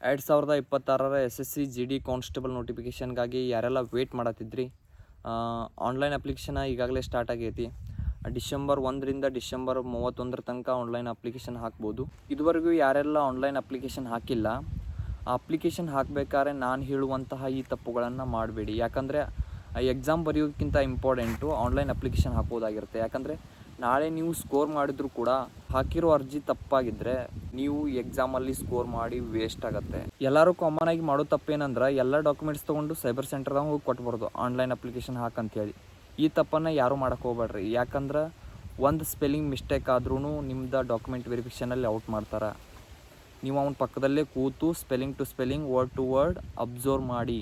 2026 SSC GD constable ನೋಟಿಫಿಕೇಷನ್ಗಾಗಿ ಯಾರೆಲ್ಲ wait ಮಾಡತ್ತಿದ್ರಿ, online application ಈಗಾಗಲೇ start ಆಗೈತಿ. ಡಿಸೆಂಬರ್ 1ರಿಂದ ಡಿಸೆಂಬರ್ 31 ತನಕ ಆನ್ಲೈನ್ ಅಪ್ಲಿಕೇಶನ್ ಹಾಕ್ಬೋದು. ಇದುವರೆಗೂ ಯಾರೆಲ್ಲ ಆನ್ಲೈನ್ ಅಪ್ಲಿಕೇಶನ್ ಹಾಕಿಲ್ಲ, ಆ ಅಪ್ಲಿಕೇಶನ್ ಹಾಕಬೇಕಾದ್ರೆ ನಾನು ಹೇಳುವಂತಹ ಈ ತಪ್ಪುಗಳನ್ನು ಮಾಡಬೇಡಿ. ಯಾಕಂದರೆ ಎಕ್ಸಾಮ್ ಬರೆಯೋದಕ್ಕಿಂತ ಇಂಪಾರ್ಟೆಂಟು ಆನ್ಲೈನ್ ಅಪ್ಲಿಕೇಶನ್ ಹಾಕೋದಾಗಿರುತ್ತೆ. ಯಾಕಂದರೆ ನಾಳೆ ನೀವು ಸ್ಕೋರ್ ಮಾಡಿದರೂ ಕೂಡ ಹಾಕಿರೋ ಅರ್ಜಿ ತಪ್ಪಾಗಿದ್ದರೆ ನೀವು ಎಕ್ಸಾಮಲ್ಲಿ ಸ್ಕೋರ್ ಮಾಡಿ ವೇಸ್ಟ್ ಆಗುತ್ತೆ. ಎಲ್ಲರೂ ಕಾಮನ್ ಆಗಿ ಮಾಡೋ ತಪ್ಪೇನಂದ್ರೆ ಎಲ್ಲ ಡಾಕ್ಯುಮೆಂಟ್ಸ್ ತೊಗೊಂಡು ಸೈಬರ್ ಸೆಂಟರ್ದಾಗ ಹೋಗಿ ಕೊಟ್ಬಾರ್ದು, ಆನ್ಲೈನ್ ಅಪ್ಲಿಕೇಶನ್ ಹಾಕಂತೇಳಿ. ಈ ತಪ್ಪನ್ನು ಯಾರೂ ಮಾಡೋಕ್ಕೆ ಹೋಗ್ಬೇಡ್ರಿ. ಯಾಕಂದ್ರೆ ಒಂದು ಸ್ಪೆಲ್ಲಿಂಗ್ ಮಿಸ್ಟೇಕ್ ಆದ್ರೂ ನಿಮ್ದು ಡಾಕ್ಯುಮೆಂಟ್ ವೆರಿಫಿಕೇಷನಲ್ಲಿ ಔಟ್ ಮಾಡ್ತಾರೆ. ನೀವು ಅವನ ಪಕ್ಕದಲ್ಲೇ ಕೂತು spelling to spelling, word to word observe ಮಾಡಿ,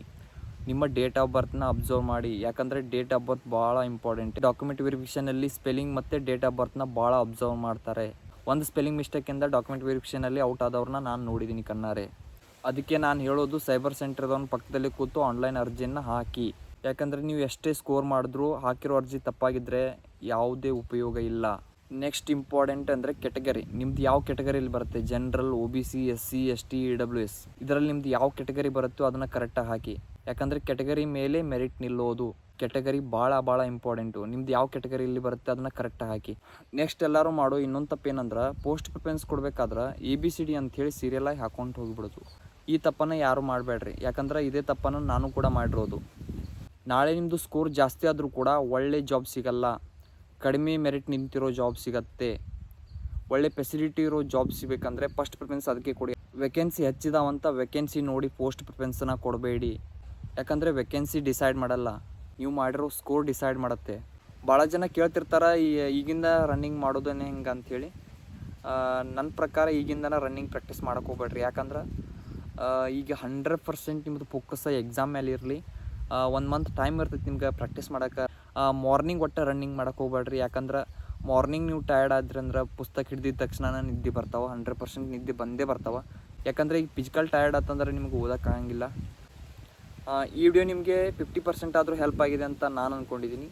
ನಿಮ್ಮ ಡೇಟ್ ಆಫ್ ಬರ್ತ್ನ ಅಬ್ಸರ್ವ್ ಮಾಡಿ. ಯಾಕಂದರೆ ಡೇಟ್ ಆಫ್ ಬರ್ತ್ ಭಾಳ ಇಂಪಾರ್ಟೆಂಟ್. ಡಾಕ್ಯುಮೆಂಟ್ ವೆರಿಫಿಕೇಷನಲ್ಲಿ ಸ್ಪೆಲ್ಲಿಂಗ್ ಮತ್ತು ಡೇಟ್ ಆಫ್ ಬರ್ತ್ನ ಭಾಳ ಅಬ್ಸರ್ವ್ ಮಾಡ್ತಾರೆ. ಒಂದು ಸ್ಪೆಲ್ಲಿಂಗ್ ಮಿಸ್ಟೇಕಿಂದ ಡಾಕ್ಯುಮೆಂಟ್ ವೆರಿಫಿಕೇಷನಲ್ಲಿ ಔಟ್ ಆದವ್ರನ್ನ ನಾನು ನೋಡಿದ್ದೀನಿ ಕಣ್ಣಾರೆ. ಅದಕ್ಕೆ ನಾನು ಹೇಳೋದು ಸೈಬರ್ ಸೆಂಟರ್ದವ್ನ ಪಕ್ಕದಲ್ಲಿ ಕೂತು ಆನ್ಲೈನ್ ಅರ್ಜಿಯನ್ನು ಹಾಕಿ. ಯಾಕಂದರೆ ನೀವು ಎಷ್ಟೇ ಸ್ಕೋರ್ ಮಾಡಿದ್ರೂ ಹಾಕಿರೋ ಅರ್ಜಿ ತಪ್ಪಾಗಿದ್ದರೆ ಯಾವುದೇ ಉಪಯೋಗ ಇಲ್ಲ. ನೆಕ್ಸ್ಟ್ ಇಂಪಾರ್ಟೆಂಟ್ ಅಂದರೆ ಕೆಟಗರಿ. ನಿಮ್ದು ಯಾವ ಕೆಟಗರಿಯಲ್ಲಿ ಬರುತ್ತೆ, general, OBC, SC, ST, EWS, ಇದರಲ್ಲಿ ನಿಮ್ದು ಯಾವ ಕೆಟಗರಿ ಬರುತ್ತೋ ಅದನ್ನು ಕರೆಕ್ಟಾಗಿ ಹಾಕಿ. ಯಾಕಂದರೆ ಕೆಟಗರಿ ಮೇಲೆ ಮೆರಿಟ್ ನಿಲ್ಲೋದು. ಕೆಟಗರಿ ಭಾಳ ಇಂಪಾರ್ಟೆಂಟು. ನಿಮ್ದು ಯಾವ ಕೆಟಗರಿಯಲ್ಲಿ ಬರುತ್ತೆ ಅದನ್ನು ಕರೆಕ್ಟಾಗಿ ಹಾಕಿ. ನೆಕ್ಸ್ಟ್ ಎಲ್ಲರೂ ಮಾಡೋ ಇನ್ನೊಂದು ತಪ್ಪೇನಂದ್ರೆ ಪೋಸ್ಟ್ ಪ್ರಿಫರೆನ್ಸ್ ಕೊಡಬೇಕಾದ್ರೆ ABCD ಅಂಥೇಳಿ ಸೀರಿಯಲಾಗಿ ಹಾಕ್ಕೊಂಡು ಹೋಗಿಬಿಡೋದು. ಈ ತಪ್ಪನ್ನು ಯಾರು ಮಾಡಬೇಡ್ರಿ. ಯಾಕಂದ್ರೆ ಇದೇ ತಪ್ಪನ್ನು ನಾನು ಕೂಡ ಮಾಡಿರೋದು. ನಾಳೆ ನಿಮ್ಮದು ಸ್ಕೋರ್ ಜಾಸ್ತಿ ಆದರೂ ಕೂಡ ಒಳ್ಳೆ ಜಾಬ್ ಸಿಗಲ್ಲ, ಕಡಿಮೆ ಮೆರಿಟ್ ನಿಂತಿರೋ ಜಾಬ್ ಸಿಗತ್ತೆ. ಒಳ್ಳೆ ಫೆಸಿಲಿಟಿ ಇರೋ ಜಾಬ್ ಸಿಗಬೇಕಂದ್ರೆ ಫಸ್ಟ್ ಪ್ರಿಫರೆನ್ಸ್ ಅದಕ್ಕೆ ಕೊಡಿ. ವೇಕೆನ್ಸಿ ಹೆಚ್ಚಿದಾವಂತ ವೇಕೆನ್ಸಿ ನೋಡಿ ಪೋಸ್ಟ್ ಪ್ರಿಫರೆನ್ಸನ್ನು ಕೊಡಬೇಡಿ. ಯಾಕಂದರೆ ವೇಕೆನ್ಸಿ ಡಿಸೈಡ್ ಮಾಡಲ್ಲ, ನೀವು ಮಾಡಿರೋ ಸ್ಕೋರ್ ಡಿಸೈಡ್ ಮಾಡುತ್ತೆ. ಭಾಳ ಜನ ಕೇಳ್ತಿರ್ತಾರೆ ಈಗಿಂದ ರನ್ನಿಂಗ್ ಮಾಡೋದೇನೆ ಹೆಂಗೆ ಅಂಥೇಳಿ. ನನ್ನ ಪ್ರಕಾರ ಈಗಿಂದನೇ ರನ್ನಿಂಗ್ ಪ್ರಾಕ್ಟೀಸ್ ಮಾಡೋಕೆ ಹೋಗ್ಬೇಡ್ರಿ. ಯಾಕಂದ್ರೆ ಈಗ 100% ನಿಮ್ಮದು ಫೋಕಸ್ ಎಕ್ಸಾಮ್ ಮೇಲೆ ಇರಲಿ. 1 ಮಂತ್ ಟೈಮ್ ಇರ್ತೈತೆ ನಿಮ್ಗೆ ಪ್ರಾಕ್ಟೀಸ್ ಮಾಡೋಕೆ. ಮಾರ್ನಿಂಗ್ ಒಟ್ಟು ರನ್ನಿಂಗ್ ಮಾಡೋಕೆ ಹೋಗ್ಬೇಡ್ರಿ. ಯಾಕಂದ್ರೆ ಮಾರ್ನಿಂಗ್ ನೀವು ಟಯರ್ಡ್ ಆದ್ರಿ ಅಂದ್ರೆ ಪುಸ್ತಕ ಹಿಡ್ದಿದ ತಕ್ಷಣ ನಿದ್ದೆ ಬರ್ತಾವೆ, 100% ನಿದ್ದೆ ಬಂದೇ ಬರ್ತಾವೆ. ಯಾಕಂದರೆ ಈಗ ಫಿಸಿಕಲ್ ಟಯರ್ಡ್ ಆತಂದ್ರೆ ನಿಮ್ಗೆ ಓದೋಕ್ಕಾಗಂಗಿಲ್ಲ. ಈ ವಿಡಿಯೋ ನಿಮಗೆ 50% ಆದರೂ ಹೆಲ್ಪ್ ಆಗಿದೆ ಅಂತ ನಾನು ಅಂದ್ಕೊಂಡಿದ್ದೀನಿ.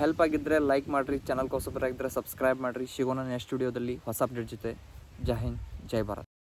ಹೆಲ್ಪ್ ಆಗಿದ್ದರೆ ಲೈಕ್ ಮಾಡಿರಿ, ಚಾನಲ್ಗೆ ಹೊಸಬರಾಗಿದ್ದರೆ ಸಬ್ಸ್ಕ್ರೈಬ್ ಮಾಡಿರಿ. ಸಿಗೋಣ ನೆಕ್ಸ್ಟ್ ವಿಡಿಯೋದಲ್ಲಿ ಹೊಸ ಅಪ್ಡೇಟ್ ಜೊತೆ. ಜೈ ಹಿಂದ್, ಜೈ ಭಾರತ್.